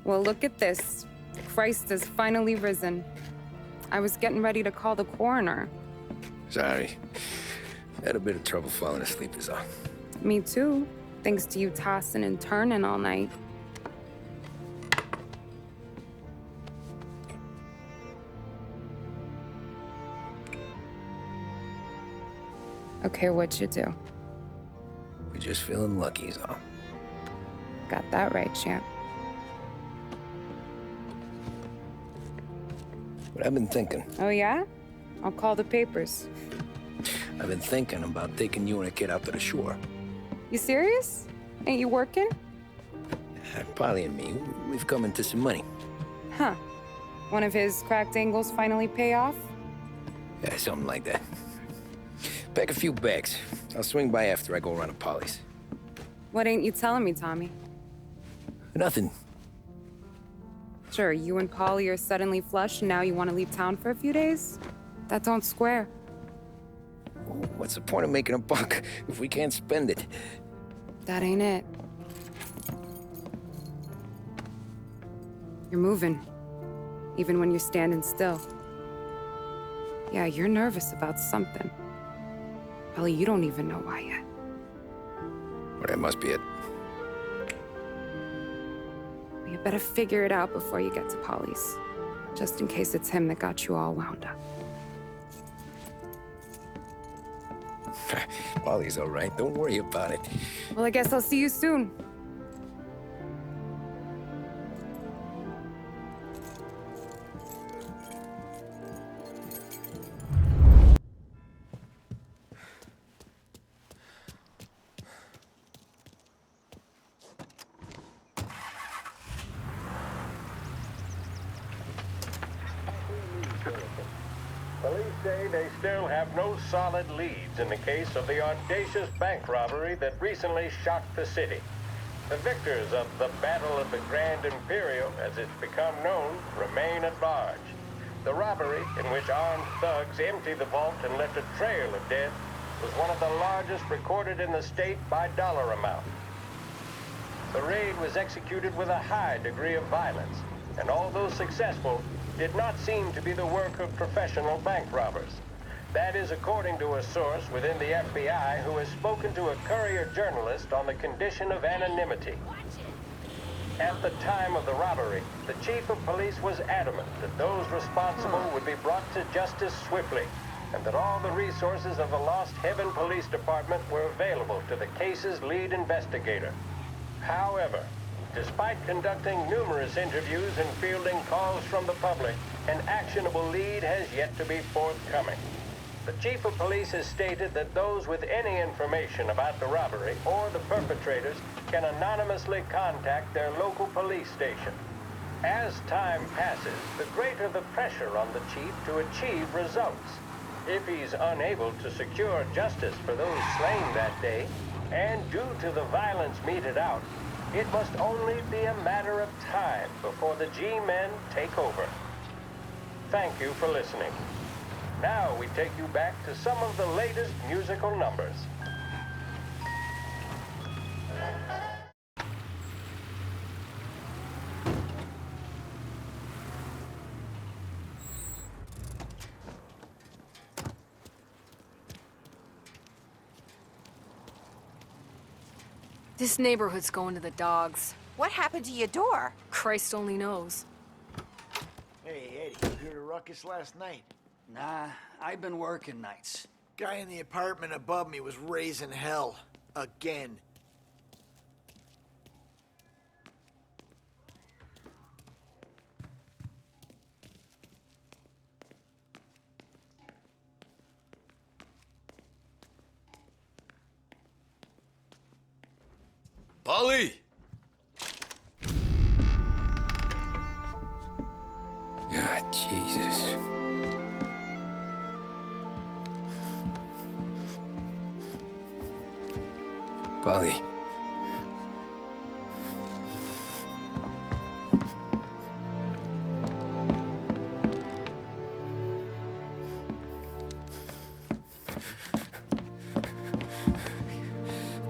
Well, look at this. Christ has finally risen. I was getting ready to call the coroner. Sorry. Had a bit of trouble falling asleep is all. Me too, thanks to you tossing and turning all night. Okay, what'd you do? We're just feeling lucky is all. Got that right, champ. But I've been thinking. Oh, yeah? I'll call the papers. I've been thinking about taking you and a kid out to the shore. You serious? Ain't you working? Polly and me, we've come into some money. Huh. One of his cracked angles finally pay off? Yeah, something like that. Pack a few bags. I'll swing by after I go around to Polly's. What ain't you telling me, Tommy? Nothing. Sure, you and Polly are suddenly flush and now you want to leave town for a few days? That don't square. What's the point of making a buck if we can't spend it? That ain't it. You're moving, even when you're standing still. Yeah, you're nervous about something. Probably you don't even know why yet. Well, that must be it. Well, you better figure it out before you get to Polly's, just in case it's him that got you all wound up. Polly's all right. Don't worry about it. Well, I guess I'll see you soon. Police say they still have no solid leads in the case of the audacious bank robbery that recently shocked the city. The victors of the Battle of the Grand Imperial, as it's become known, remain at large. The robbery, in which armed thugs emptied the vault and left a trail of dead, was one of the largest recorded in the state by dollar amount. The raid was executed with a high degree of violence, and although successful, did not seem to be the work of professional bank robbers. That is according to a source within the FBI who has spoken to a Courier journalist on the condition of anonymity. At the time of the robbery, the chief of police was adamant that those responsible would be brought to justice swiftly, and that all the resources of the Lost Heaven Police Department were available to the case's lead investigator. However, despite conducting numerous interviews and fielding calls from the public, an actionable lead has yet to be forthcoming. The chief of police has stated that those with any information about the robbery or the perpetrators can anonymously contact their local police station. As time passes, the greater the pressure on the chief to achieve results. If he's unable to secure justice for those slain that day, and due to the violence meted out, it must only be a matter of time before the G-men take over. Thank you for listening. Now we take you back to some of the latest musical numbers. This neighborhood's going to the dogs. What happened to your door? Christ only knows. Hey, Eddie, you heard a ruckus last night? Nah, I've been working nights. Guy in the apartment above me was raising hell. Again. Polly! Ah, Jesus. Polly.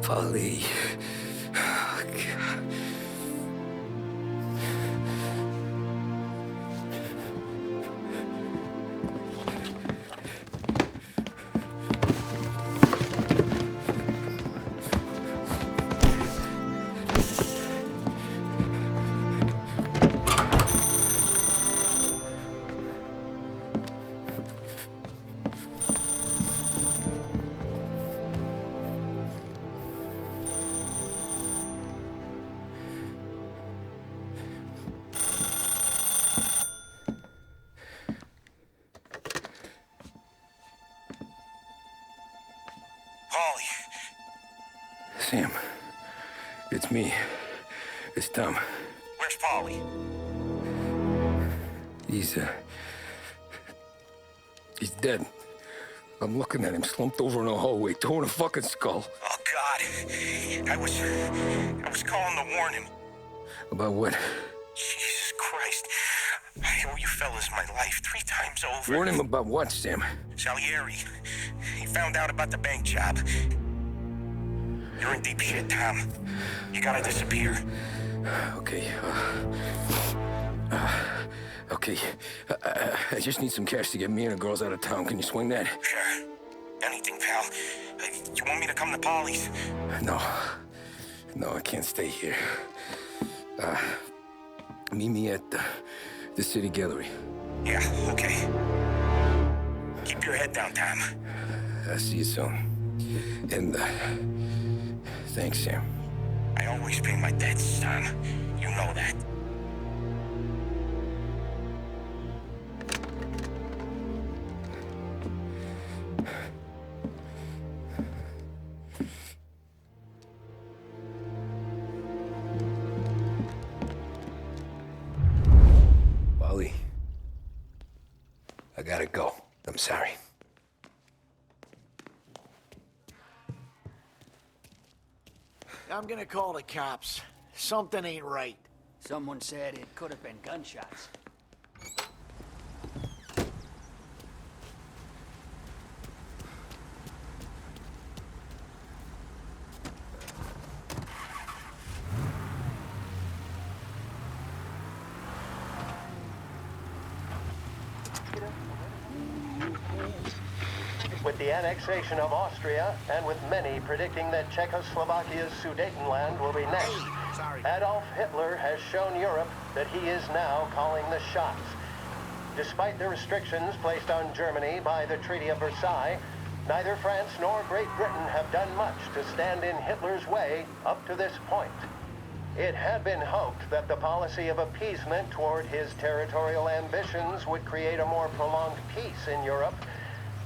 Polly. Oh, God. Sam. It's me. It's Tom. Where's Paulie? He's dead. I'm looking at him slumped over in a hallway, torn a fucking skull. Oh, God. I was calling to warn him. About what? Jesus Christ. I owe you fellas my life 3 times over. Warn him about what, Sam? Salieri. He found out about the bank job. You're in deep shit, Tom. You gotta disappear. Okay. Okay. I just need some cash to get me and the girls out of town. Can you swing that? Sure. Anything, pal. You want me to come to Paulie's? No. No, I can't stay here. Meet me at the city gallery. Yeah, okay. Keep your head down, Tom. I'll see you soon. And, thanks, Sam. I always pay my debts, Tom. You know that. Wally, I gotta go. I'm sorry. I'm gonna call the cops. Something ain't right. Someone said it could have been gunshots. With the annexation of Austria, and with many predicting that Czechoslovakia's Sudetenland will be next, Adolf Hitler has shown Europe that he is now calling the shots. Despite the restrictions placed on Germany by the Treaty of Versailles, neither France nor Great Britain have done much to stand in Hitler's way up to this point. It had been hoped that the policy of appeasement toward his territorial ambitions would create a more prolonged peace in Europe,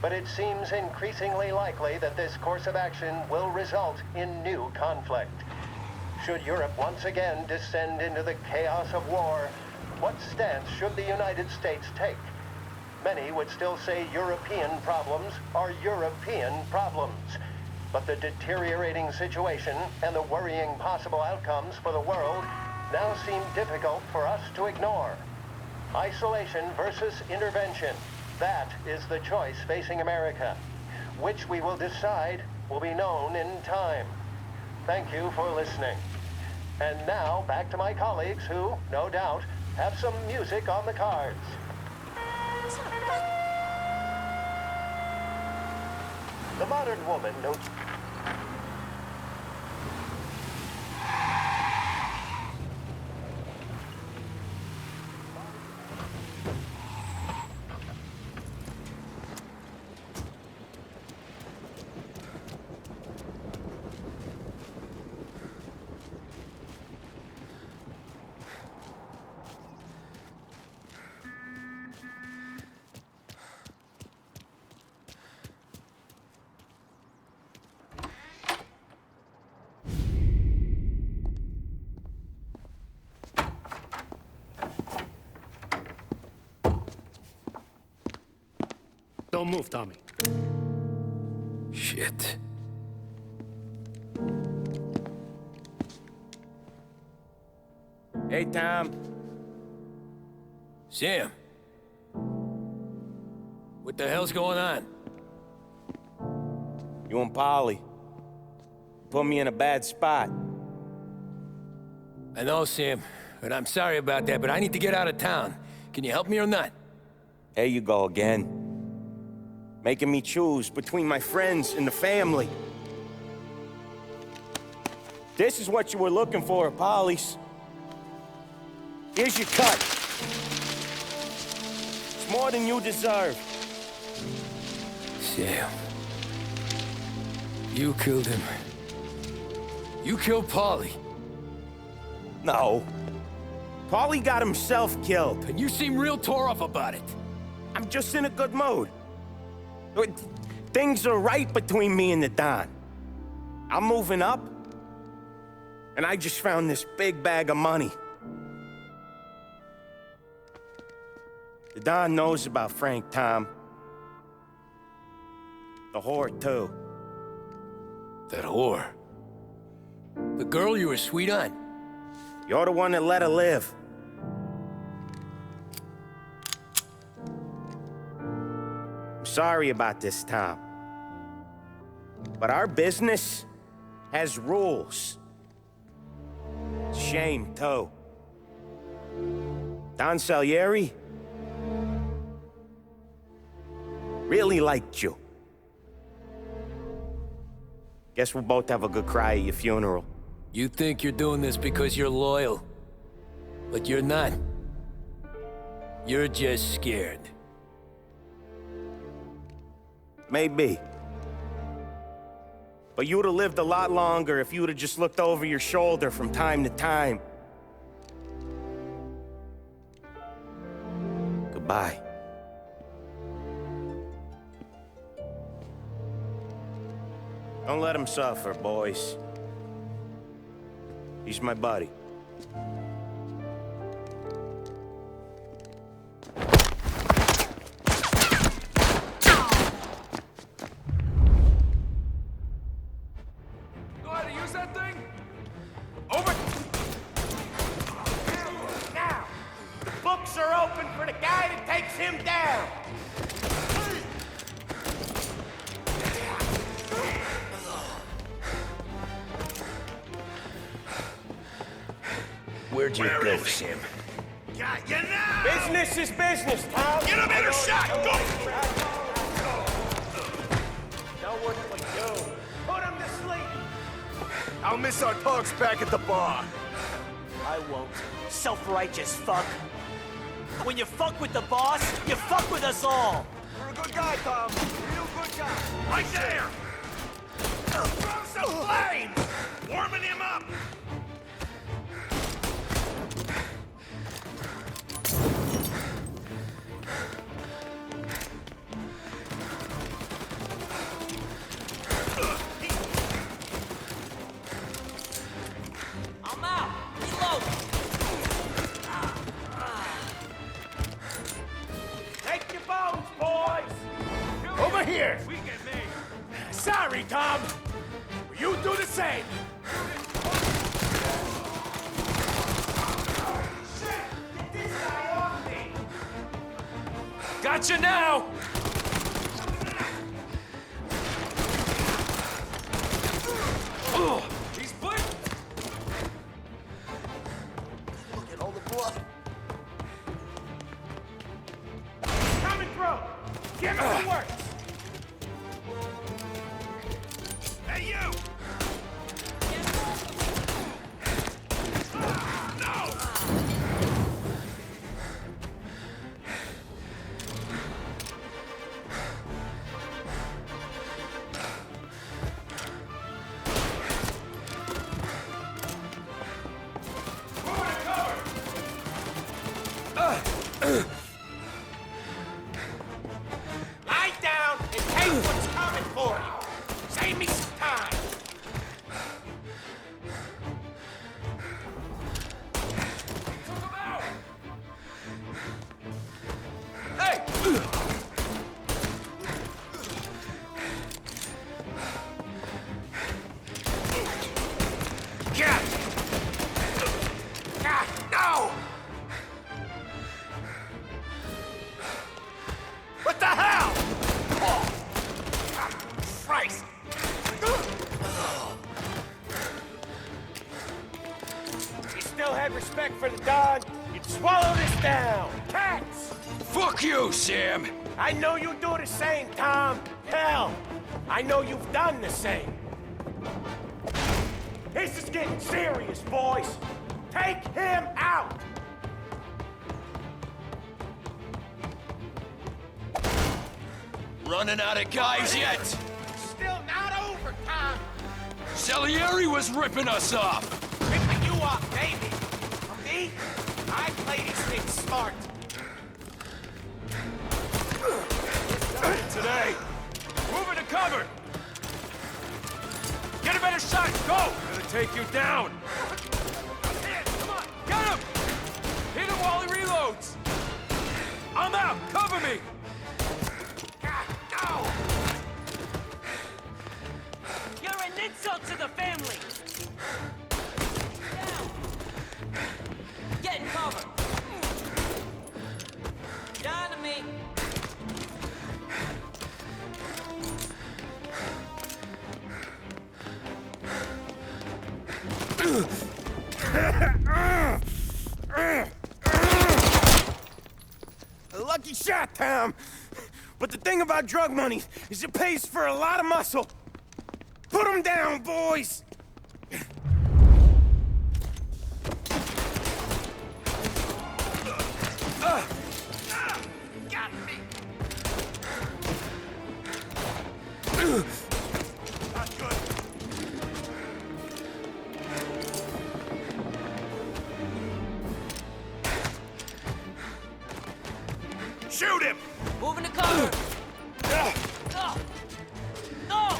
but it seems increasingly likely that this course of action will result in new conflict. Should Europe once again descend into the chaos of war, what stance should the United States take? Many would still say European problems are European problems, but the deteriorating situation and the worrying possible outcomes for the world now seem difficult for us to ignore. Isolation versus intervention. That is the choice facing America. Which we will decide will be known in time. Thank you for listening. And now, back to my colleagues who, no doubt, have some music on the cards. The modern woman knows... Don't move, Tommy. Shit. Hey, Tom. Sam. What the hell's going on? You and Polly put me in a bad spot. I know, Sam, and I'm sorry about that, but I need to get out of town. Can you help me or not? There you go again. Making me choose between my friends and the family. This is what you were looking for at Polly's. Here's your cut. It's more than you deserve. Sam. You killed him. You killed Paulie. No. Polly got himself killed. And you seem real tore up about it. I'm just in a good mood. Things are right between me and the Don. I'm moving up, and I just found this big bag of money. The Don knows about Frank, Tom. The whore, too. That whore? The girl you were sweet on? You're the one that let her live. I'm sorry about this, Tom. But our business has rules. Shame, too. Don Salieri really liked you. Guess we'll both have a good cry at your funeral. You think you're doing this because you're loyal, but you're not. You're just scared. Maybe. But you'd have lived a lot longer if you'd have just looked over your shoulder from time to time. Goodbye. Don't let him suffer, boys. He's my buddy. Know how to use that thing? Over! Now! The books are open for the guy that takes him down! Where'd you go, Sam? Got you now! Business is business, Tom! Get a better shot! Go! No one but you. Put him to sleep! I'll miss our talks back at the bar. I won't. Self-righteous fuck. When you fuck with the boss, you fuck with us all. You're a good guy, Tom. Real good guy. Right there! Throw some flames! Warming him up! I'm out. Reload. Take your bones, boys! Over here. We get made. Sorry, Tom. You do the same. Gotcha now! He's blinked! Look at all the blood. Coming through! Give me the works! Hey, you! No! Lie down and take what's coming for you. Save me some time. Took him out! Hey! Get! Ah, no! What the hell? Oh. Christ! You still had respect for the Don, you'd swallow this down. Cats! Fuck you, Sam! I know you do the same, Tom. Hell, I know you've done the same. This is getting serious, boys. Take him out! Running out of guys yet? Still not over, Tom. Salieri was ripping us off! Ripping you off, baby. For me, I play these things smart. Today! Move it to cover! Get a better better shot! Go! I'm gonna take you down! Come on! Get him! Hit him while he reloads! I'm out! Cover me! No! You're an insult to the family! Down. Get in cover! Down to me! A lucky shot, Tom. But the thing about drug money is it pays for a lot of muscle. Put him down, boys! Got me! Not good. Shoot him! Moving to cover! No! No!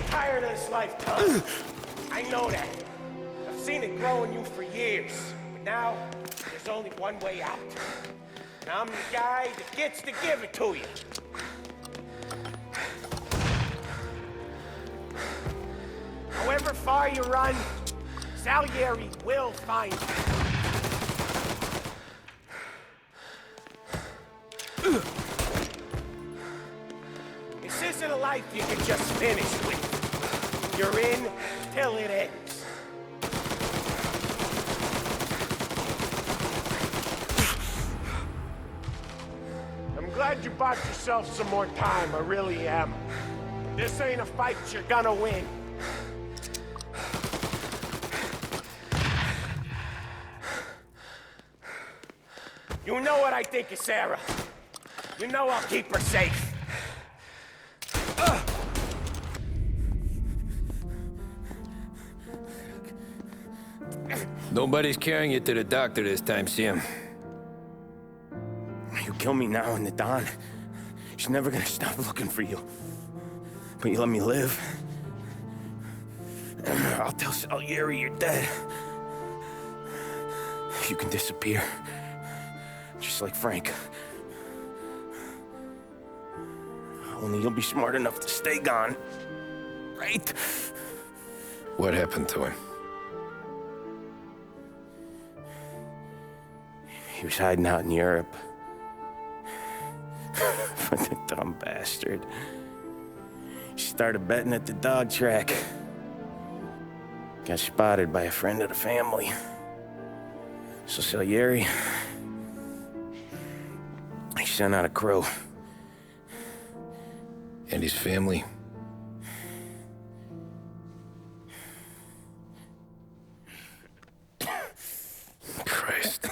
Tired of this life, Tom. I know that. I've seen it grow in you for years. But now, there's only one way out. And I'm the guy that gets to give it to you. However far you run, Salieri will find you. This isn't a life you can just finish with. You're in till it ends. I'm glad you bought yourself some more time, I really am. This ain't a fight you're gonna win. You know what I think of Sarah. You know I'll keep her safe. Nobody's carrying you to the doctor this time, Sam. You kill me now in the dawn. She's never gonna stop looking for you. But you let me live. I'll tell Salieri you're dead. You can disappear. Just like Frank. Only you'll be smart enough to stay gone. Right? What happened to him? He was hiding out in Europe. But the dumb bastard. He started betting at the dog track. Got spotted by a friend of the family. So Salieri, he sent out a crew. And his family? Christ.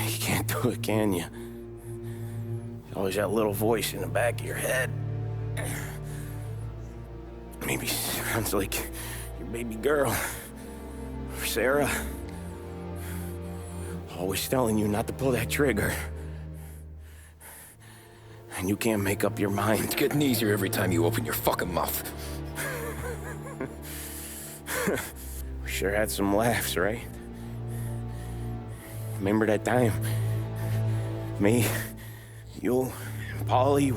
You can't do it, can you? There's always that little voice in the back of your head. Maybe sounds like your baby girl. Or Sarah. Always telling you not to pull that trigger. And you can't make up your mind. It's getting easier every time you open your fucking mouth. We sure had some laughs, right? Remember that time? Me, you, and Paulie.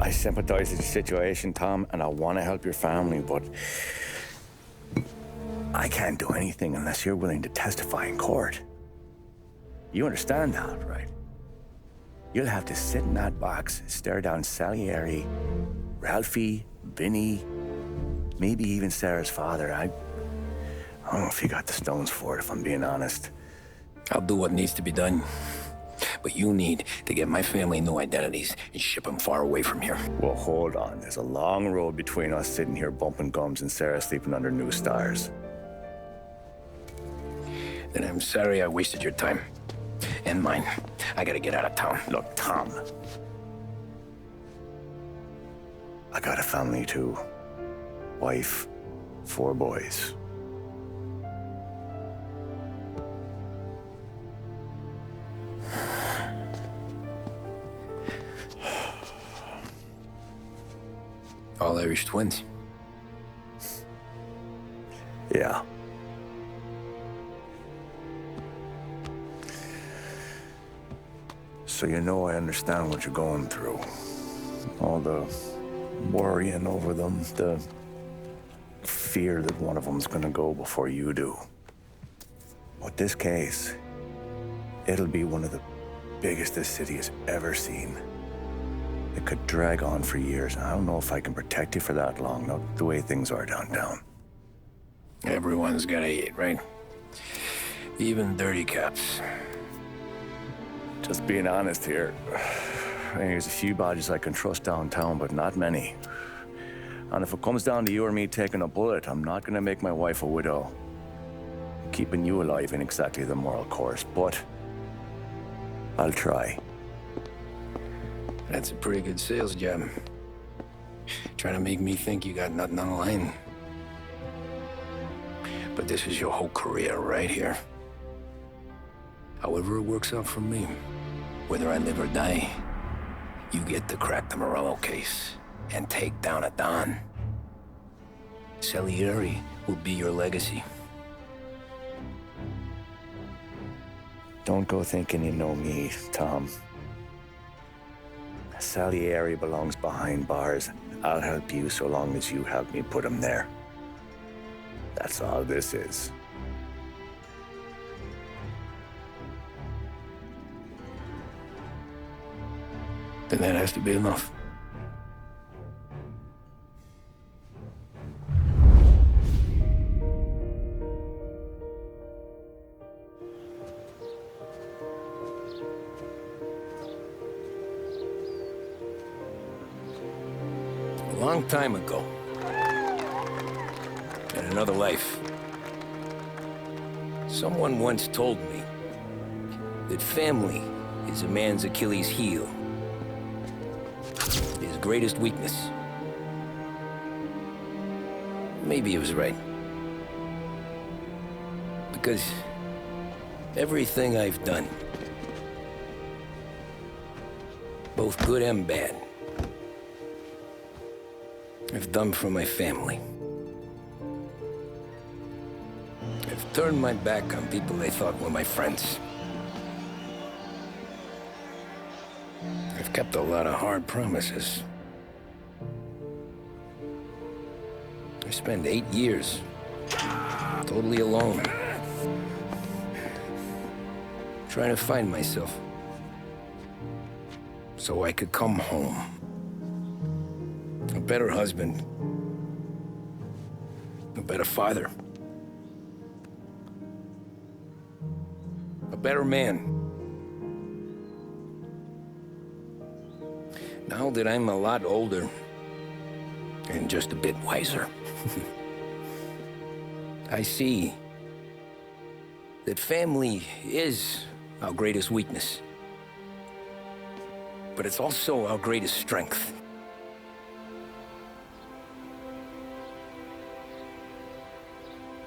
I sympathize with the situation, Tom, and I want to help your family, but I can't do anything unless you're willing to testify in court. You understand that, right? You'll have to sit in that box, stare down Salieri, Ralphie, Vinny, maybe even Sarah's father. I don't know if you got the stones for it, if I'm being honest. I'll do what needs to be done. But you need to get my family new identities and ship them far away from here. Well, hold on. There's a long road between us sitting here bumping gums and Sarah sleeping under new stars. Then I'm sorry I wasted your time. And mine. I gotta get out of town. Look, Tom. I got a family too. Wife, 4 boys. All Irish twins. Yeah. So you know I understand what you're going through. All the worrying over them, the fear that one of them's gonna go before you do. With this case, it'll be one of the biggest this city has ever seen. It could drag on for years. I don't know if I can protect you for that long, not the way things are downtown. Everyone's gotta eat, right? Even dirty cops. Just being honest here. There's a few badges I can trust downtown, but not many. And if it comes down to you or me taking a bullet, I'm not gonna make my wife a widow. Keeping you alive ain't exactly the moral course, but I'll try. That's a pretty good sales job. Trying to make me think you got nothing on the line. But this is your whole career right here. However it works out for me, whether I live or die, you get to crack the Morello case and take down a Don. Salieri will be your legacy. Don't go thinking you know me, Tom. Salieri belongs behind bars. I'll help you so long as you help me put him there. That's all this is. Then that has to be enough. A long time ago, in another life, someone once told me that family is a man's Achilles heel. His greatest weakness. Maybe he was right. Because everything I've done, both good and bad, I've done for my family. I've turned my back on people they thought were my friends. I've kept a lot of hard promises. I spent 8 years totally alone, trying to find myself so I could come home. A better husband, a better father, a better man. Now that I'm a lot older and just a bit wiser, I see that family is our greatest weakness, but it's also our greatest strength.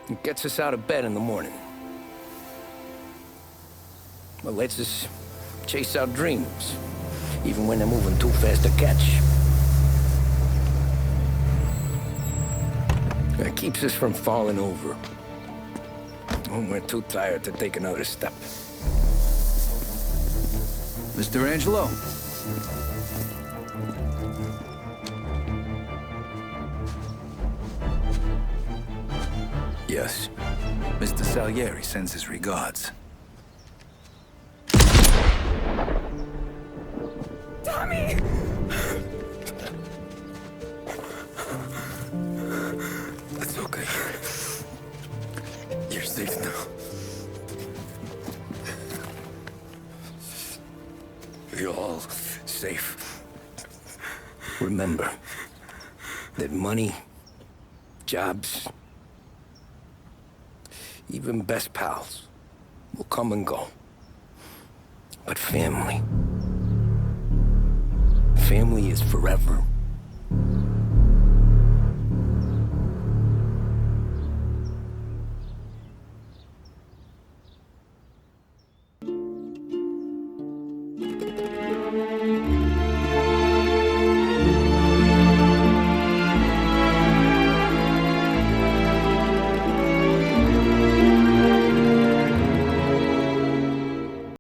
It gets us out of bed in the morning. It lets us chase our dreams, even when they're moving too fast to catch. It keeps us from falling over when we're too tired to take another step. Mr. Angelo. Yes. Mr. Salieri sends his regards. Tommy! That's okay. You're safe now. You're all safe. Remember that money, jobs, even best pals will come and go. But family is forever.